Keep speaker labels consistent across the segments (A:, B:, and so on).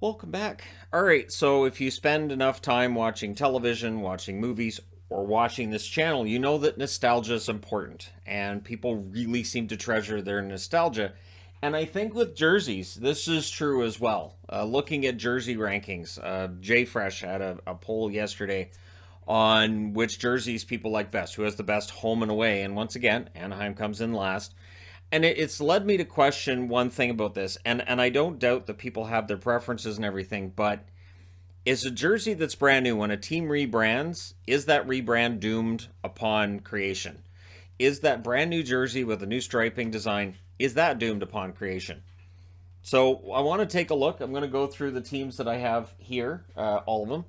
A: Welcome back. All right, so if you spend enough time watching television, watching movies, or watching this channel, you know that nostalgia is important, and people really seem to treasure their nostalgia. And I think with jerseys, this is true as well. Looking at jersey rankings, Jay Fresh had a poll yesterday on which jerseys people like best, who has the best home and away. And once again, Anaheim comes in last. And it's led me to question one thing about this, and I don't doubt that people have their preferences and everything, but is a jersey that's brand new, when a team rebrands, is that rebrand doomed upon creation? Is that brand new jersey with a new striping design, is that doomed upon creation? So I want to take a look. I'm going to go through the teams that I have here, all of them,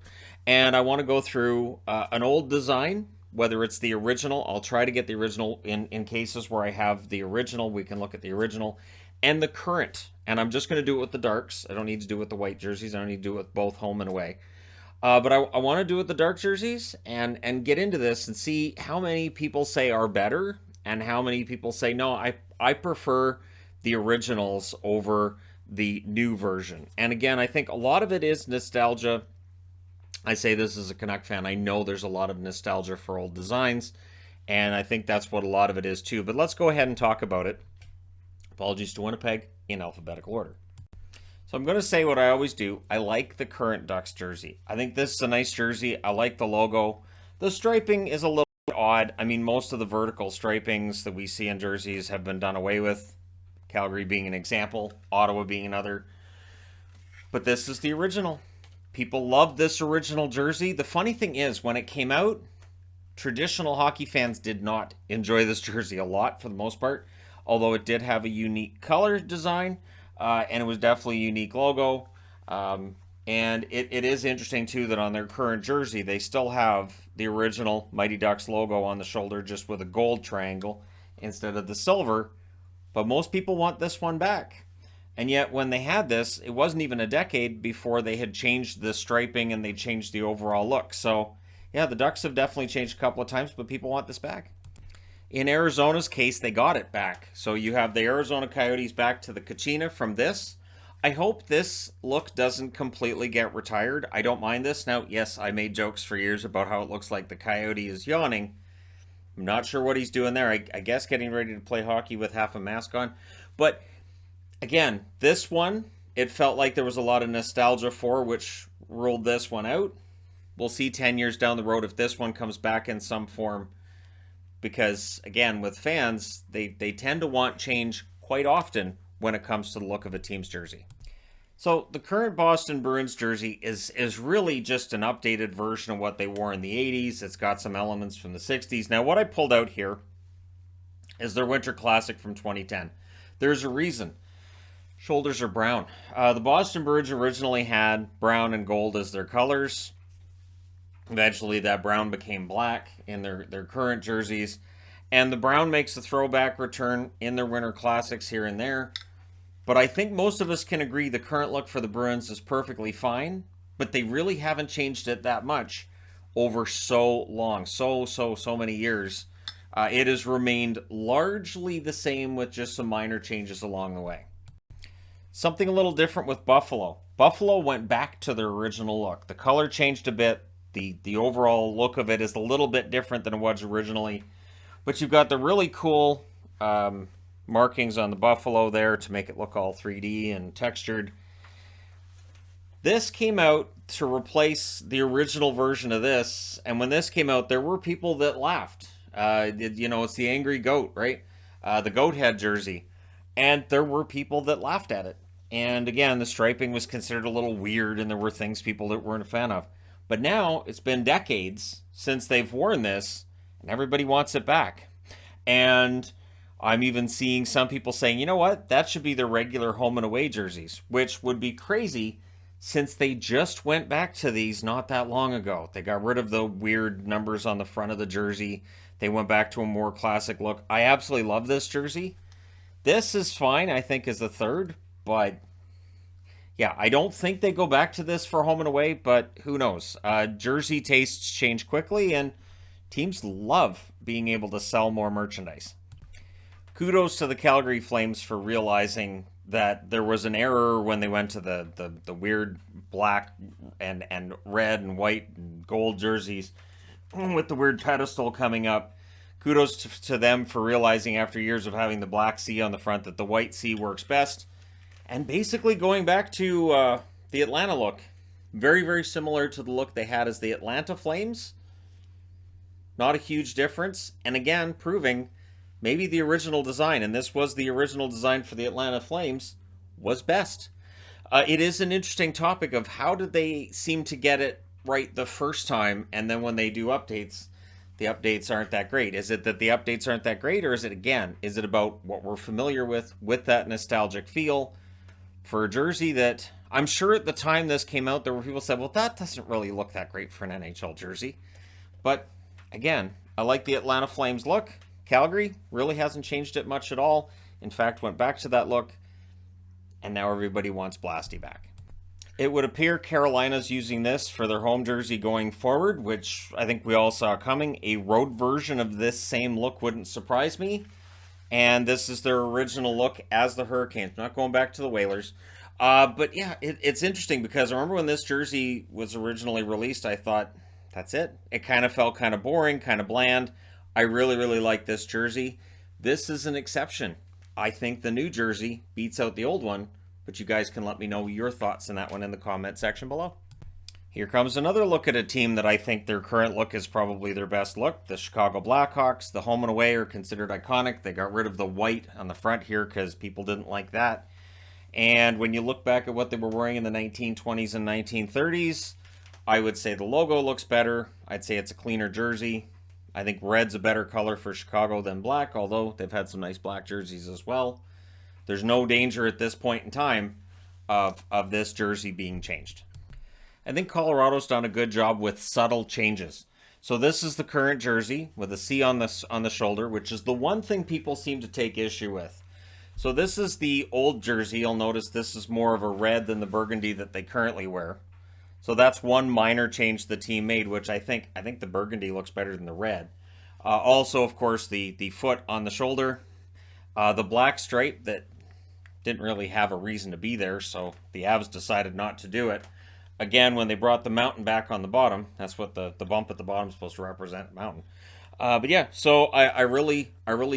A: and I want to go through an old design, whether it's the original. I'll try to get the original in cases where I have the original. We can look at the original and the current. And I'm just going to do it with the darks. I don't need to do it with the white jerseys. I don't need to do it with both home and away. But I want to do it with the dark jerseys and get into this and see how many people say are better and how many people say, no, I prefer the originals over the new version. And again, I think a lot of it is nostalgia. I say this as a Canuck fan. I know there's a lot of nostalgia for old designs, and I think that's what a lot of it is too. But let's go ahead and talk about it. Apologies to Winnipeg in alphabetical order. So I'm going to say what I always do. I like the current Ducks jersey. I think this is a nice jersey. I like the logo. The striping is a little bit odd. I mean, most of the vertical stripings that we see in jerseys have been done away with. Calgary being an example, Ottawa being another. But this is the original. People love this original jersey. The funny thing is, when it came out, traditional hockey fans did not enjoy this jersey a lot for the most part, although it did have a unique color design, and it was definitely a unique logo. And it is interesting, too, that on their current jersey, they still have the original Mighty Ducks logo on the shoulder, just with a gold triangle instead of the silver. But most people want this one back. And yet when they had this, it wasn't even a decade before they had changed the striping and they changed the overall look. So, yeah, the Ducks have definitely changed a couple of times, but people want this back. In Arizona's case, they got it back. So you have the Arizona Coyotes back to the Kachina from this. I hope this look doesn't completely get retired. I don't mind this. Now, yes, I made jokes for years about how it looks like the Coyote is yawning. I'm not sure what he's doing there. I guess getting ready to play hockey with half a mask on. But again, this one, it felt like there was a lot of nostalgia for, which ruled this one out. We'll see 10 years down the road if this one comes back in some form. Because, again, with fans, they tend to want change quite often when it comes to the look of a team's jersey. So the current Boston Bruins jersey is really just an updated version of what they wore in the 80s. It's got some elements from the 60s. Now, what I pulled out here is their Winter Classic from 2010. There's a reason. Shoulders are brown. The Boston Bruins originally had brown and gold as their colors. Eventually, that brown became black in their current jerseys. And the brown makes a throwback return in their Winter Classics here and there. But I think most of us can agree the current look for the Bruins is perfectly fine. But they really haven't changed it that much over so long. So many years. It has remained largely the same with just some minor changes along the way. Something a little different with Buffalo. Buffalo went back to their original look. The color changed a bit. The overall look of it is a little bit different than it was originally. But you've got the really cool markings on the Buffalo there to make it look all 3D and textured. This came out to replace the original version of this. And when this came out, there were people that laughed. It's the angry goat, right? The goat head jersey. And there were people that laughed at it. And again, the striping was considered a little weird, and there were things people that weren't a fan of. But now, it's been decades since they've worn this, and everybody wants it back. And I'm even seeing some people saying, you know what, that should be their regular home and away jerseys, which would be crazy since they just went back to these not that long ago. They got rid of the weird numbers on the front of the jersey. They went back to a more classic look. I absolutely love this jersey. This is fine, I think, as the third, but yeah, I don't think they go back to this for home and away, but who knows? Jersey tastes change quickly, and teams love being able to sell more merchandise. Kudos to the Calgary Flames for realizing that there was an error when they went to the weird black and red and white and gold jerseys with the weird pedestal coming up. Kudos to them for realizing after years of having the black C on the front that the white C works best. And basically going back to the Atlanta look. Very, very similar to the look they had as the Atlanta Flames. Not a huge difference. And again, proving maybe the original design, and this was the original design for the Atlanta Flames, was best. It is an interesting topic of how did they seem to get it right the first time, and then when they do updates, the updates aren't that great. Is it that the updates aren't that great, or is it, again, is it about what we're familiar with that nostalgic feel for a jersey that I'm sure at the time this came out, there were people who said, well, that doesn't really look that great for an NHL jersey. But again, I like the Atlanta Flames look. Calgary really hasn't changed it much at all. In fact, went back to that look, and now everybody wants Blasty back. It would appear Carolina's using this for their home jersey going forward, which I think we all saw coming. A road version of this same look wouldn't surprise me. And this is their original look as the Hurricanes. I'm not going back to the Whalers. But yeah, it's interesting because I remember when this jersey was originally released, I thought, that's it. It kind of felt kind of boring, kind of bland. I really, really like this jersey. This is an exception. I think the new jersey beats out the old one, but you guys can let me know your thoughts on that one in the comment section below. Here comes another look at a team that I think their current look is probably their best look. The Chicago Blackhawks. The home and away are considered iconic. They got rid of the white on the front here because people didn't like that. And when you look back at what they were wearing in the 1920s and 1930s, I would say the logo looks better. I'd say it's a cleaner jersey. I think red's a better color for Chicago than black, although they've had some nice black jerseys as well. There's no danger at this point in time of this jersey being changed. I think Colorado's done a good job with subtle changes. So this is the current jersey with a C on the shoulder, which is the one thing people seem to take issue with. So this is the old jersey. You'll notice this is more of a red than the burgundy that they currently wear. So that's one minor change the team made, which I think the burgundy looks better than the red. Also, of course, the foot on the shoulder. The black stripe that didn't really have a reason to be there, so the Avs decided not to do it. Again, when they brought the mountain back on the bottom, that's what the bump at the bottom is supposed to represent, mountain. But yeah, so I really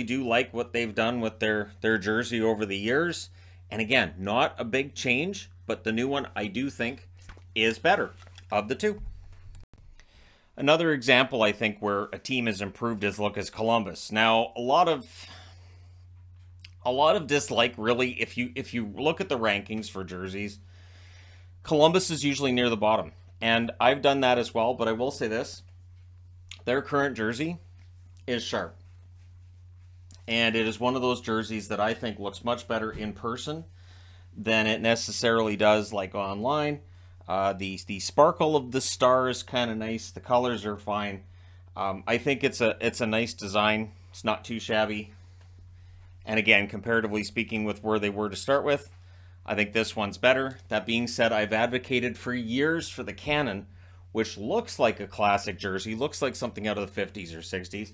A: do like what they've done with their jersey over the years. And again, not a big change, but the new one I do think is better of the two. Another example, I think, where a team has improved his look is Columbus. Now, a lot of dislike, really, if you look at the rankings for jerseys, Columbus is usually near the bottom. And I've done that as well, but I will say this. Their current jersey is sharp. And it is one of those jerseys that I think looks much better in person than it necessarily does like online. The sparkle of the star is kind of nice. The colors are fine. I think it's a nice design. It's not too shabby. And again, comparatively speaking with where they were to start with, I think this one's better. That being said, I've advocated for years for the Cannon, which looks like a classic jersey, looks like something out of the 50s or 60s.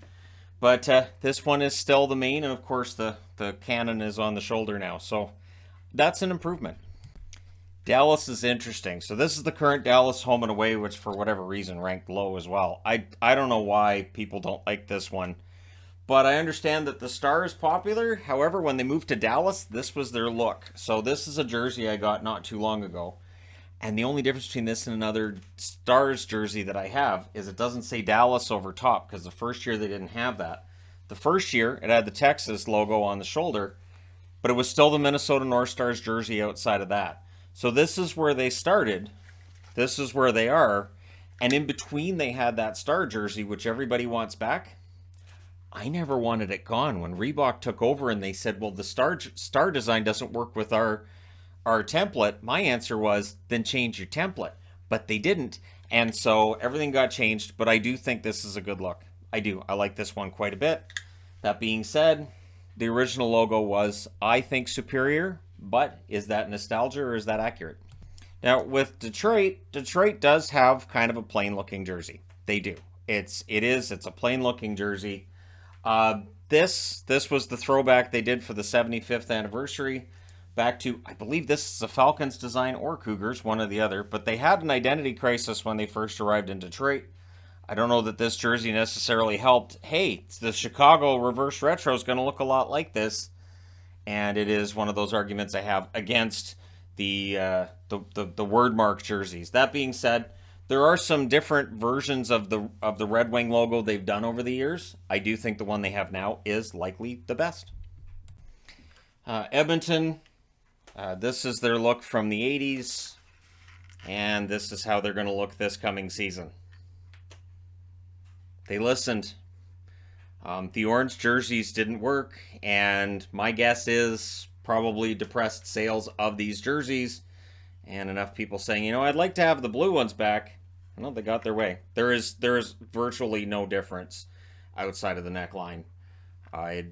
A: But this one is still the main, and of course the Cannon is on the shoulder now. So that's an improvement. Dallas is interesting. So this is the current Dallas home and away, which for whatever reason ranked low as well. I don't know why people don't like this one. But I understand that the star is popular. However, when they moved to Dallas, this was their look. So this is a jersey I got not too long ago. And the only difference between this and another Stars jersey that I have is it doesn't say Dallas over top, because the first year they didn't have that. The first year, it had the Texas logo on the shoulder, but it was still the Minnesota North Stars jersey outside of that. So this is where they started. This is where they are. And in between, they had that Star jersey, which everybody wants back. I never wanted it gone. When Reebok took over and they said, well, the star design doesn't work with our template, my answer was, then change your template. But they didn't. And so everything got changed. But I do think this is a good look. I do. I like this one quite a bit. That being said, the original logo was, I think, superior. But is that nostalgia or is that accurate? Now, with Detroit does have kind of a plain looking jersey. They do. It's a plain looking jersey. This was the throwback they did for the 75th anniversary, back to, I believe this is a Falcons design or Cougars, one or the other, but they had an identity crisis when they first arrived in Detroit. I don't know that this jersey necessarily helped. Hey, the Chicago reverse retro is going to look a lot like this, and it is one of those arguments I have against the word mark jerseys. That being said, there are some different versions of the Red Wing logo they've done over the years. I do think the one they have now is likely the best. Edmonton, this is their look from the 80s, and this is how they're going to look this coming season. They listened. The orange jerseys didn't work, and my guess is probably depressed sales of these jerseys, and enough people saying, you know, I'd like to have the blue ones back. Well, they got their way. There is virtually no difference outside of the neckline.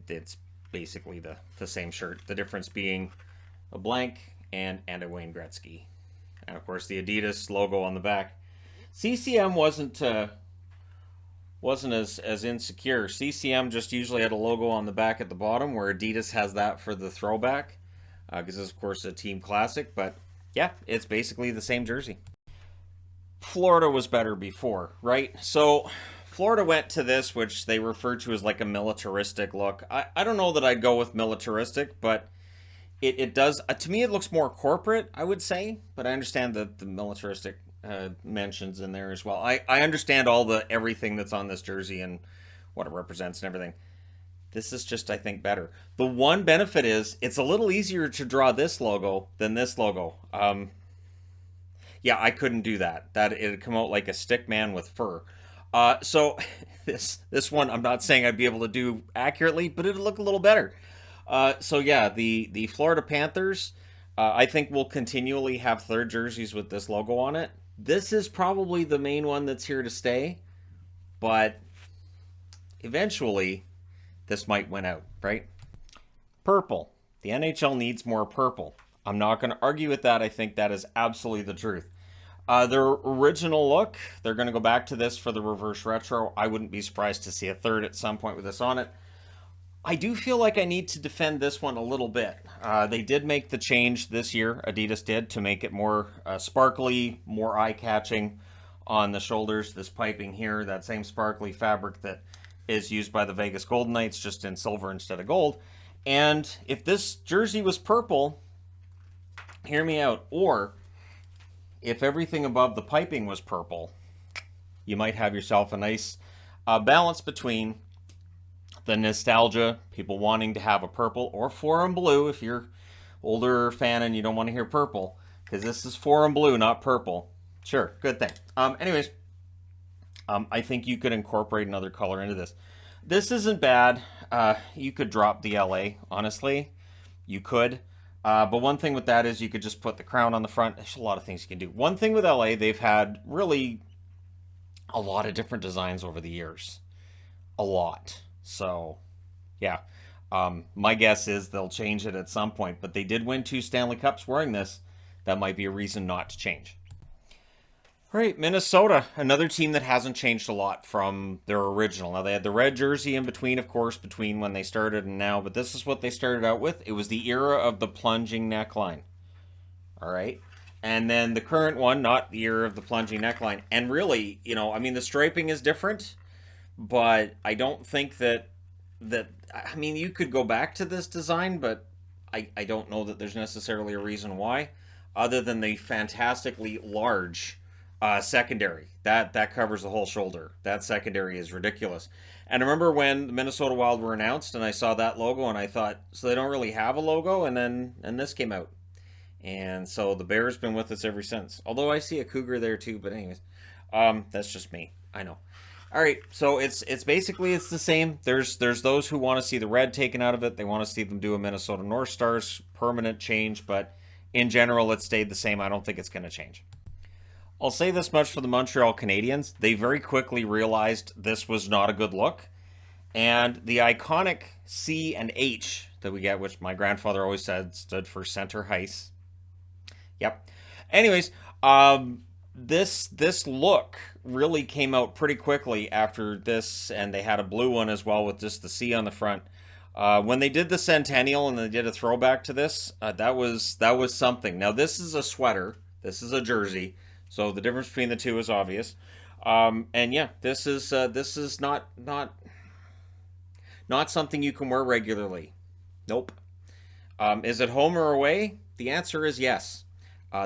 A: It's basically the same shirt. The difference being a blank and a Wayne Gretzky, and of course the Adidas logo on the back. CCM wasn't as insecure. CCM just usually had a logo on the back at the bottom, where Adidas has that for the throwback, because it's of course a team classic. But yeah, it's basically the same jersey. Florida was better before, right? So Florida went to this, which they referred to as like a militaristic look. I don't know that I'd go with militaristic, but it does, to me it looks more corporate, I would say, but I understand the militaristic mentions in there as well. I understand everything that's on this jersey and what it represents and everything. This is just, I think, better. The one benefit is it's a little easier to draw this logo than this logo. Yeah, I couldn't do that. It'd come out like a stick man with fur. So this one, I'm not saying I'd be able to do accurately, but it'd look a little better. So yeah, the Florida Panthers, I think will continually have third jerseys with this logo on it. This is probably the main one that's here to stay, but eventually this might win out, right? Purple. The NHL needs more purple. I'm not going to argue with that. I think that is absolutely the truth. Their original look, they're going to go back to this for the reverse retro. I wouldn't be surprised to see a third at some point with this on it. I do feel like I need to defend this one a little bit. They did make the change this year, Adidas did, to make it more sparkly, more eye-catching on the shoulders. This piping here, that same sparkly fabric that is used by the Vegas Golden Knights, just in silver instead of gold. And if this jersey was purple, hear me out, or if everything above the piping was purple, you might have yourself a nice balance between the nostalgia, people wanting to have a purple, or forum blue if you're older fan and you don't want to hear purple, because this is forum blue, not purple. Sure, good thing. Anyways, I think you could incorporate another color into this. This isn't bad. You could drop the LA, honestly. You could. But one thing with that is you could just put the crown on the front. There's a lot of things you can do. One thing with LA, they've had really a lot of different designs over the years. A lot. So, yeah. My guess is they'll change it at some point. But they did win 2 Stanley Cups wearing this. That might be a reason not to change. All right, Minnesota, another team that hasn't changed a lot from their original. Now, they had the red jersey in between, of course, between when they started and now, but this is what they started out with. It was the era of the plunging neckline. All right? And then the current one, not the era of the plunging neckline. And really, I mean, the striping is different, but I don't think that I mean, you could go back to this design, but I don't know that there's necessarily a reason why, other than the fantastically large secondary. That covers the whole shoulder. That secondary is ridiculous. And I remember when the Minnesota Wild were announced and I saw that logo and I thought, so they don't really have a logo? And this came out. And so the Bear's been with us ever since. Although I see a Cougar there too, but anyways. That's just me. I know. All right, so it's basically it's the same. There's those who want to see the red taken out of it. They want to see them do a Minnesota North Stars permanent change, but in general it stayed the same. I don't think it's going to change. I'll say this much for the Montreal Canadiens. They very quickly realized this was not a good look. And the iconic C and H that we get, which my grandfather always said stood for center heist. Yep. Anyways, this look really came out pretty quickly after this, and they had a blue one as well with just the C on the front. When they did the Centennial and they did a throwback to this, that was something. Now this is a sweater, this is a jersey, so the difference between the two is obvious. And yeah, this is not something you can wear regularly. Nope. Is it home or away? The answer is yes.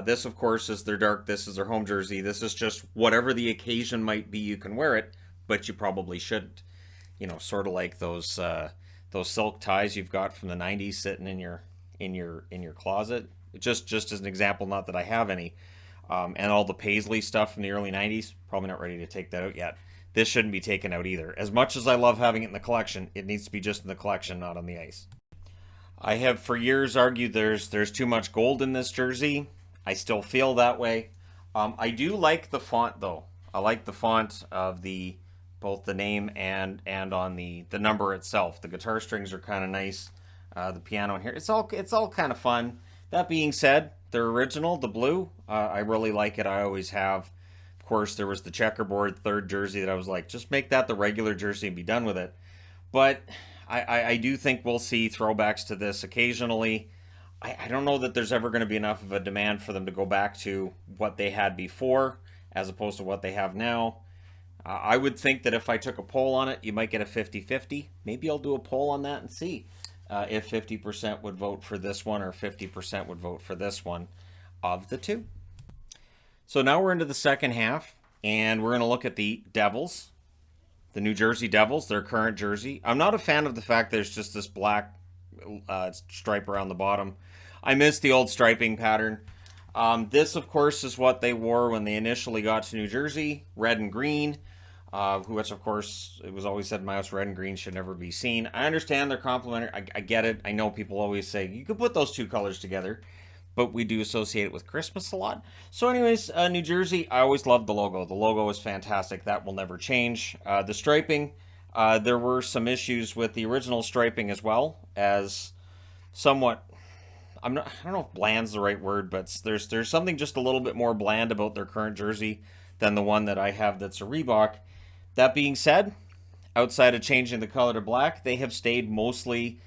A: This, of course, is their dark. This is their home jersey. This is just whatever the occasion might be. You can wear it, but you probably shouldn't. You know, sort of like those silk ties you've got from the '90s sitting in your closet. Just as an example, not that I have any. And all the paisley stuff from the early '90s. Probably not ready to take that out yet. This shouldn't be taken out either. As much as I love having it in the collection, it needs to be just in the collection, not on the ice. I have for years argued there's too much gold in this jersey. I still feel that way. I do like the font though. I like the font of the both the name and on the number itself. The guitar strings are kind of nice. The piano in here, it's all kind of fun. That being said, their original, the blue, I really like it. I always have. Of course, there was the checkerboard third jersey that I was like, just make that the regular jersey and be done with it. But I do think we'll see throwbacks to this occasionally. I don't know that there's ever going to be enough of a demand for them to go back to what they had before as opposed to what they have now. I would think that if I took a poll on it, you might get a 50-50. Maybe I'll do a poll on that and see if 50% would vote for this one or 50% would vote for this one of the two. So now we're into the second half, and we're going to look at the Devils. The New Jersey Devils, their current jersey. I'm not a fan of the fact there's just this black stripe around the bottom. I miss the old striping pattern. This, of course, is what they wore when they initially got to New Jersey, red and green, which, of course, it was always said in my house, red and green should never be seen. I understand they're complementary. I get it. I know people always say, you could put those two colors together, but we do associate it with Christmas a lot. So anyways, New Jersey, I always loved the logo. The logo is fantastic. That will never change. The striping, there were some issues with the original striping as well, as somewhat, I don't know if bland's the right word, but there's something just a little bit more bland about their current jersey than the one that I have that's a Reebok. That being said, outside of changing the color to black, they have stayed mostly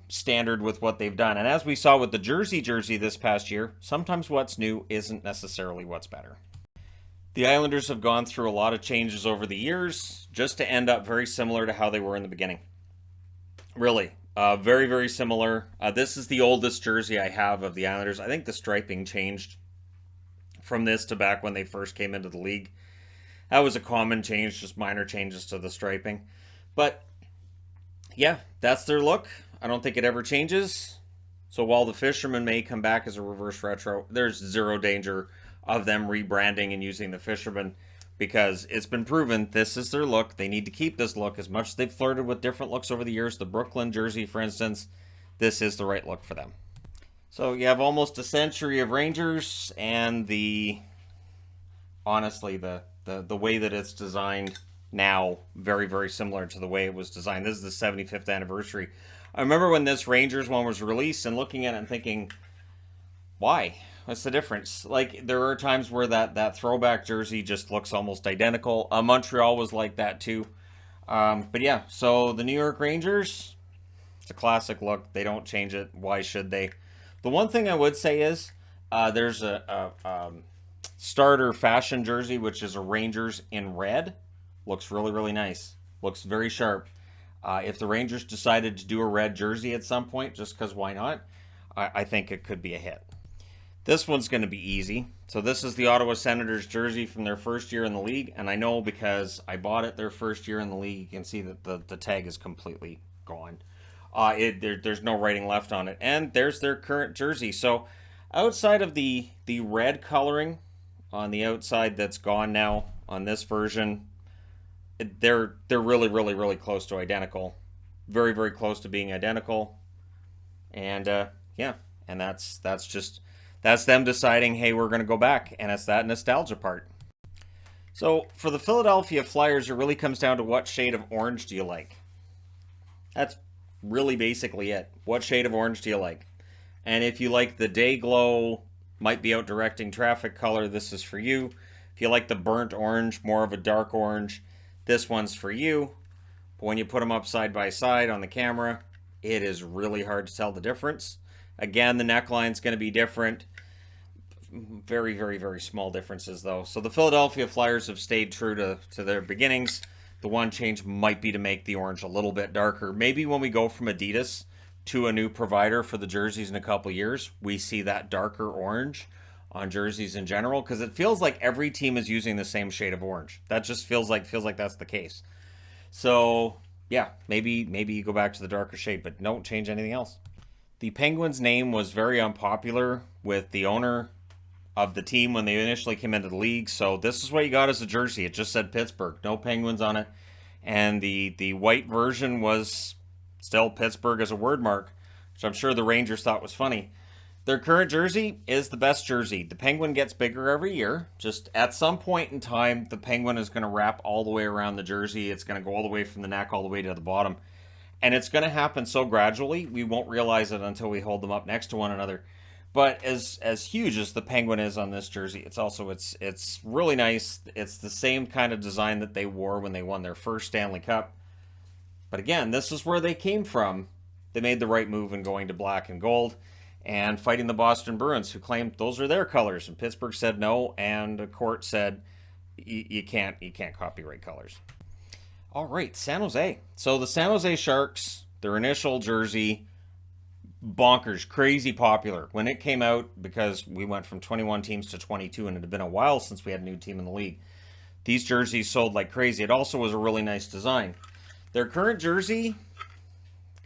A: standard with what they've done. And as we saw with the jersey this past year, sometimes what's new isn't necessarily what's better. The Islanders have gone through a lot of changes over the years just to end up very similar to how they were in the beginning. Really, very, very similar. This is the oldest jersey I have of the Islanders. I think the striping changed from this to back when they first came into the league. That was a common change, just minor changes to the striping. But yeah, that's their look. I don't think it ever changes. So while the Fisherman may come back as a reverse retro, there's zero danger of them rebranding and using the Fisherman because it's been proven this is their look. They need to keep this look as much as they've flirted with different looks over the years. The Brooklyn jersey, for instance, this is the right look for them. So you have almost a century of Rangers and honestly, the way that it's designed now, very, very similar to the way it was designed. This is the 75th anniversary. I remember when this Rangers one was released and looking at it and thinking, why? What's the difference? Like, there are times where that throwback jersey just looks almost identical. Montreal was like that too. But yeah, so the New York Rangers, it's a classic look. They don't change it. Why should they? The one thing I would say is there's a starter fashion jersey, which is a Rangers in red. Looks really, really nice. Looks very sharp. If the Rangers decided to do a red jersey at some point, just because why not, I think it could be a hit. This one's going to be easy. So this is the Ottawa Senators jersey from their first year in the league. And I know because I bought it their first year in the league, you can see that the tag is completely gone. There's no writing left on it. And there's their current jersey. So outside of the red coloring on the outside that's gone now on this version, they're really, really, really close to identical. Very, very close to being identical. And yeah, and that's them deciding, hey, we're going to go back, and it's that nostalgia part. So for the Philadelphia Flyers, it really comes down to what shade of orange do you like. That's really basically it. What shade of orange do you like? And if you like the day glow, might be out directing traffic color, this is for you. If you like the burnt orange, more of a dark orange, this one's for you. But when you put them up side by side on the camera, it is really hard to tell the difference. Again, the neckline's going to be different. Very, very, very small differences, though. So the Philadelphia Flyers have stayed true to their beginnings. The one change might be to make the orange a little bit darker. Maybe when we go from Adidas to a new provider for the jerseys in a couple years, we see that darker orange on jerseys in general, because it feels like every team is using the same shade of orange. That just feels like that's the case. So yeah, maybe you go back to the darker shade, but don't change anything else. The Penguins name was very unpopular with the owner of the team when they initially came into the league. So this is what you got as a jersey. It just said Pittsburgh, no Penguins on it. And the white version was still Pittsburgh as a word mark, which I'm sure the Rangers thought was funny. Their current jersey is the best jersey. The Penguin gets bigger every year. Just at some point in time, the Penguin is going to wrap all the way around the jersey. It's going to go all the way from the neck all the way to the bottom. And it's going to happen so gradually, we won't realize it until we hold them up next to one another. But as huge as the Penguin is on this jersey, it's really nice. It's the same kind of design that they wore when they won their first Stanley Cup. But again, this is where they came from. They made the right move in going to black and gold and fighting the Boston Bruins, who claimed those are their colors. And Pittsburgh said no, and the court said you can't copyright colors. All right, San Jose. So the San Jose Sharks, their initial jersey, bonkers, crazy popular when it came out, because we went from 21 teams to 22, and it had been a while since we had a new team in the league. These jerseys sold like crazy. It also was a really nice design. Their current jersey,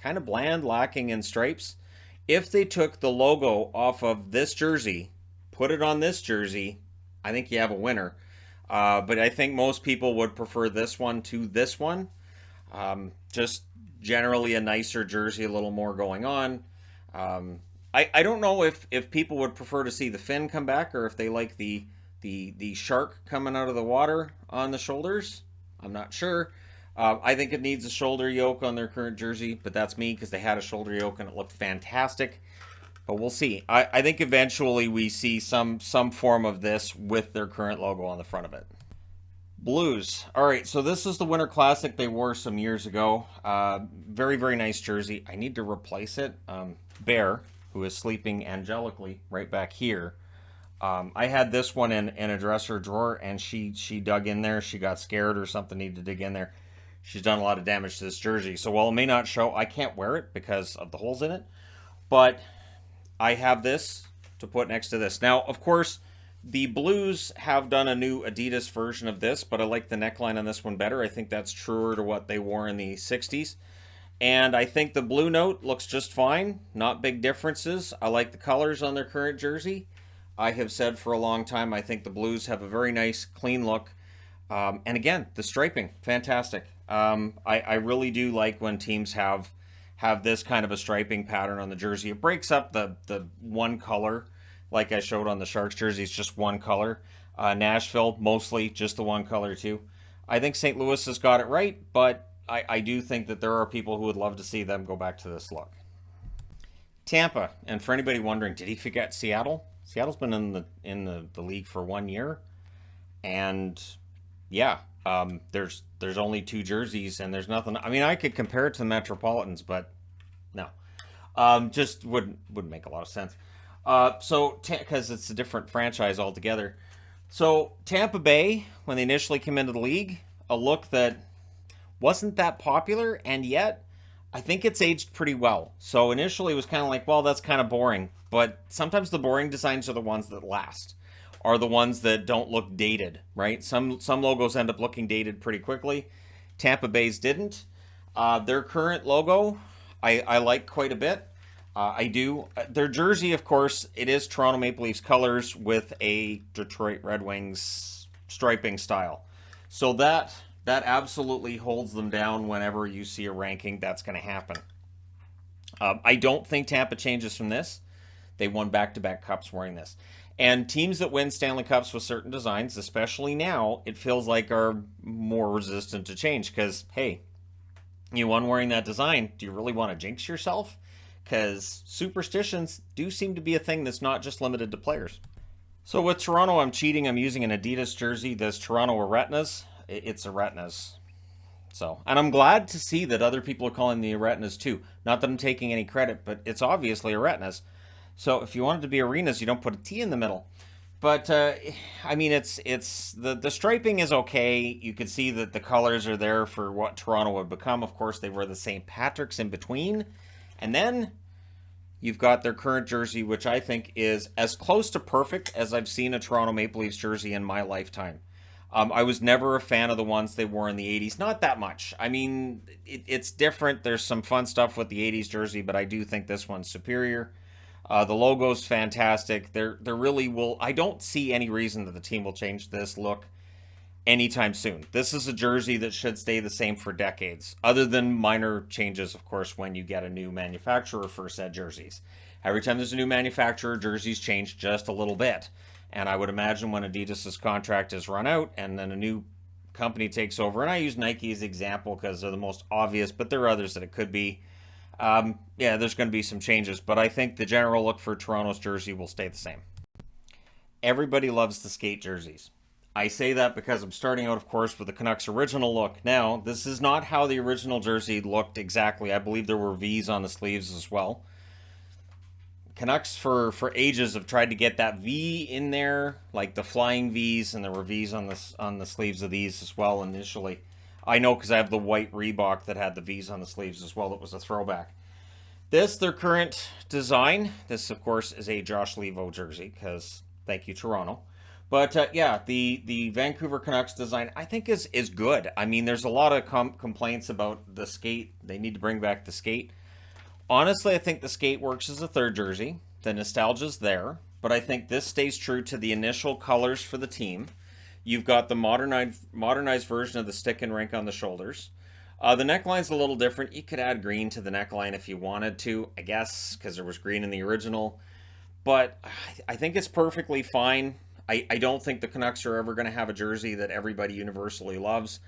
A: kind of bland, lacking in stripes. If they took the logo off of this jersey, put it on this jersey, I think you have a winner. But I think most people would prefer this one to this one. Just generally a nicer jersey, a little more going on. I don't know if people would prefer to see the fin come back, or if they like the shark coming out of the water on the shoulders. I'm not sure. I think it needs a shoulder yoke on their current jersey, but that's me, because they had a shoulder yoke and it looked fantastic. But we'll see. I think eventually we see some form of this with their current logo on the front of it. Blues. All right, so this is the Winter Classic they wore some years ago. Very, very nice jersey. I need to replace it. Bear, who is sleeping angelically right back here. I had this one in a dresser drawer, and she dug in there. She got scared or something, needed to dig in there. She's done a lot of damage to this jersey. So while it may not show, I can't wear it because of the holes in it. But I have this to put next to this. Now, of course, the Blues have done a new Adidas version of this, but I like the neckline on this one better. I think that's truer to what they wore in the 60s. And I think the Blue Note looks just fine. Not big differences. I like the colors on their current jersey. I have said for a long time, I think the Blues have a very nice, clean look. And again, the striping, fantastic. I really do like when teams have this kind of a striping pattern on the jersey. It breaks up the one color, like I showed on the Sharks jersey. It's just one color. Nashville, mostly just the one color too. I think St. Louis has got it right, but I do think that there are people who would love to see them go back to this look. Tampa, and for anybody wondering, did he forget Seattle? Seattle's been in the league for 1 year, and yeah, there's only two jerseys, and there's nothing. I mean, I could compare it to the Metropolitans, but no, just wouldn't make a lot of sense. So because it's a different franchise altogether. So Tampa Bay, when they initially came into the league, a look that wasn't that popular, and yet I think it's aged pretty well. So initially it was kind of like, well, that's kind of boring. But sometimes the boring designs are the ones that last, are the ones that don't look dated, right? Some logos end up looking dated pretty quickly. Tampa Bay's didn't. Their current logo, I like quite a bit. I do. Their jersey, of course, it is Toronto Maple Leafs colors with a Detroit Red Wings striping style. So that absolutely holds them down whenever you see a ranking. That's going to happen. I don't think Tampa changes from this. They won back-to-back cups wearing this. And teams that win Stanley Cups with certain designs, especially now, it feels like are more resistant to change. Because, hey, you won wearing that design. Do you really want to jinx yourself? Because superstitions do seem to be a thing that's not just limited to players. So with Toronto, I'm cheating. I'm using an Adidas jersey. This Toronto are retinas. It's a retinas. So, and I'm glad to see that other people are calling the retinas too. Not that I'm taking any credit, but it's obviously a retinas. So if you want it to be arenas, you don't put a T in the middle. But I mean, it's the striping is okay. You can see that the colors are there for what Toronto would become. Of course, they were the St. Patrick's in between, and then you've got their current jersey, which I think is as close to perfect as I've seen a Toronto Maple Leafs jersey in my lifetime. I was never a fan of the ones they wore in the 80s. Not that much. I mean, it's different. There's some fun stuff with the 80s jersey, but I do think this one's superior. The logo's fantastic. There really will. I don't see any reason that the team will change this look anytime soon. This is a jersey that should stay the same for decades, other than minor changes, of course, when you get a new manufacturer for said jerseys. Every time there's a new manufacturer, jerseys change just a little bit. And I would imagine when Adidas's contract is run out and then a new company takes over, and I use Nike as an example because they're the most obvious, but there are others that it could be. Yeah, there's going to be some changes, but I think the general look for Toronto's jersey will stay the same. Everybody loves the skate jerseys. I say that because I'm starting out, of course, with the Canucks original look. Now, this is not how the original jersey looked exactly. I believe there were V's on the sleeves as well. Canucks for ages have tried to get that V in there, like the flying V's, and there were V's on the sleeves of these as well initially. I know because I have the white Reebok that had the V's on the sleeves as well. That was a throwback. This, their current design. This, of course, is a Josh Levo jersey because thank you, Toronto. But yeah, the Vancouver Canucks design I think is good. I mean, there's a lot of complaints about the skate. They need to bring back the skate. Honestly, I think the skate works as a third jersey. The nostalgia's there, but I think this stays true to the initial colors for the team. You've got the modernized version of the stick and rink on the shoulders. The neckline's a little different. You could add green to the neckline if you wanted to, I guess, because there was green in the original. But I think it's perfectly fine. I don't think the Canucks are ever going to have a jersey that everybody universally loves.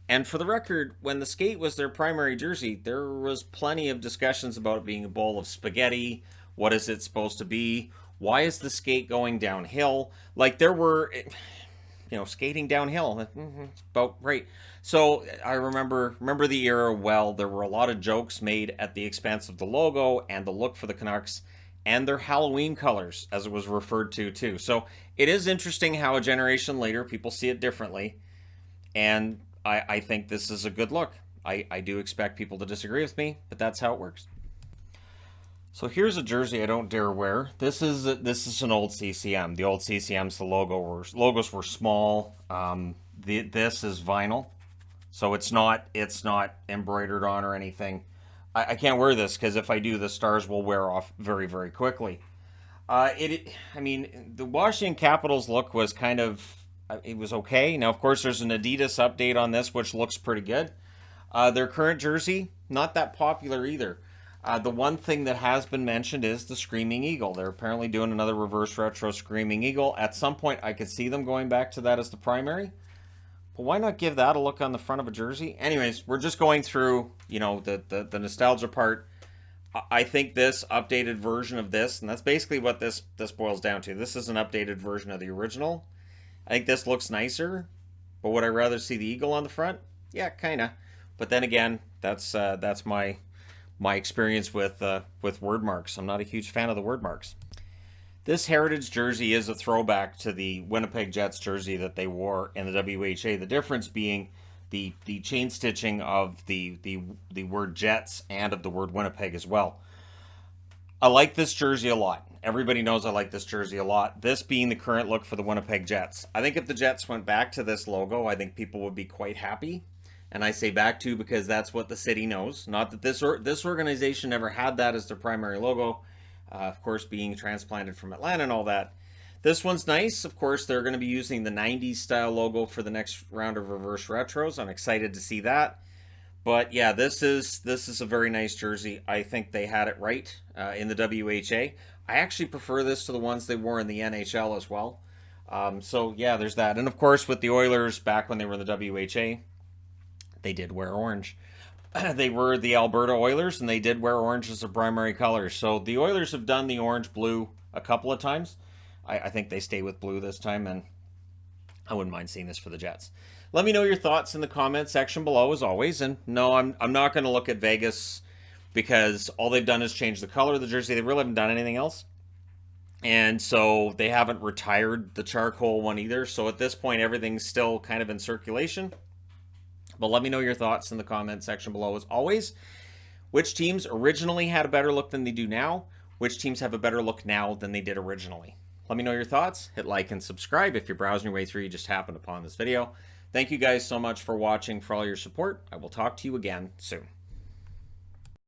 A: And for the record, when the skate was their primary jersey, there was plenty of discussions about it being a bowl of spaghetti. What is it supposed to be? Why is the skate going downhill? Like, there were, skating downhill. It's about right. So I remember the era well. There were a lot of jokes made at the expense of the logo and the look for the Canucks and their Halloween colors, as it was referred to, too. So it is interesting how a generation later people see it differently. And I think this is a good look. I do expect people to disagree with me, but that's how it works. So here's a jersey I don't dare wear. This is an old CCM. The old CCMs, the logos were small. This is vinyl, so it's not embroidered on or anything. I can't wear this because if I do, the stars will wear off very, very quickly. I mean, the Washington Capitals look was kind of, it was okay. Now, of course, there's an Adidas update on this, which looks pretty good. Their current jersey, not that popular either. The one thing that has been mentioned is the Screaming Eagle. They're apparently doing another reverse retro Screaming Eagle. At some point, I could see them going back to that as the primary. But why not give that a look on the front of a jersey? Anyways, we're just going through, the nostalgia part. I think this updated version of this, and that's basically what this boils down to. This is an updated version of the original. I think this looks nicer, but would I rather see the eagle on the front? Yeah, kind of. But then again, that's my experience with word marks. I'm not a huge fan of the word marks. This Heritage jersey is a throwback to the Winnipeg Jets jersey that they wore in the WHA. The difference being the chain stitching of the word Jets and of the word Winnipeg as well. I like this jersey a lot. Everybody knows I like this jersey a lot. This being the current look for the Winnipeg Jets. I think if the Jets went back to this logo, I think people would be quite happy. And I say back to because that's what the city knows. Not that this organization never had that as their primary logo. Of course, being transplanted from Atlanta and all that. This one's nice. Of course, they're going to be using the 90s style logo for the next round of reverse retros. I'm excited to see that. But yeah, this is a very nice jersey. I think they had it right in the WHA. I actually prefer this to the ones they wore in the NHL as well. So yeah, there's that. And of course, with the Oilers back when they were in the WHA, they did wear orange. They were the Alberta Oilers, and they did wear orange as their primary color. So the Oilers have done the orange-blue a couple of times. I think they stay with blue this time, and I wouldn't mind seeing this for the Jets. Let me know your thoughts in the comment section below, as always. And no, I'm not going to look at Vegas because all they've done is change the color of the jersey. They really haven't done anything else. And so they haven't retired the charcoal one either. So at this point, everything's still kind of in circulation. But let me know your thoughts in the comment section below, as always. Which teams originally had a better look than they do now? Which teams have a better look now than they did originally? Let me know your thoughts. Hit like and subscribe if you're browsing your way through, you just happened upon this video. Thank you guys so much for watching, for all your support. I will talk to you again soon.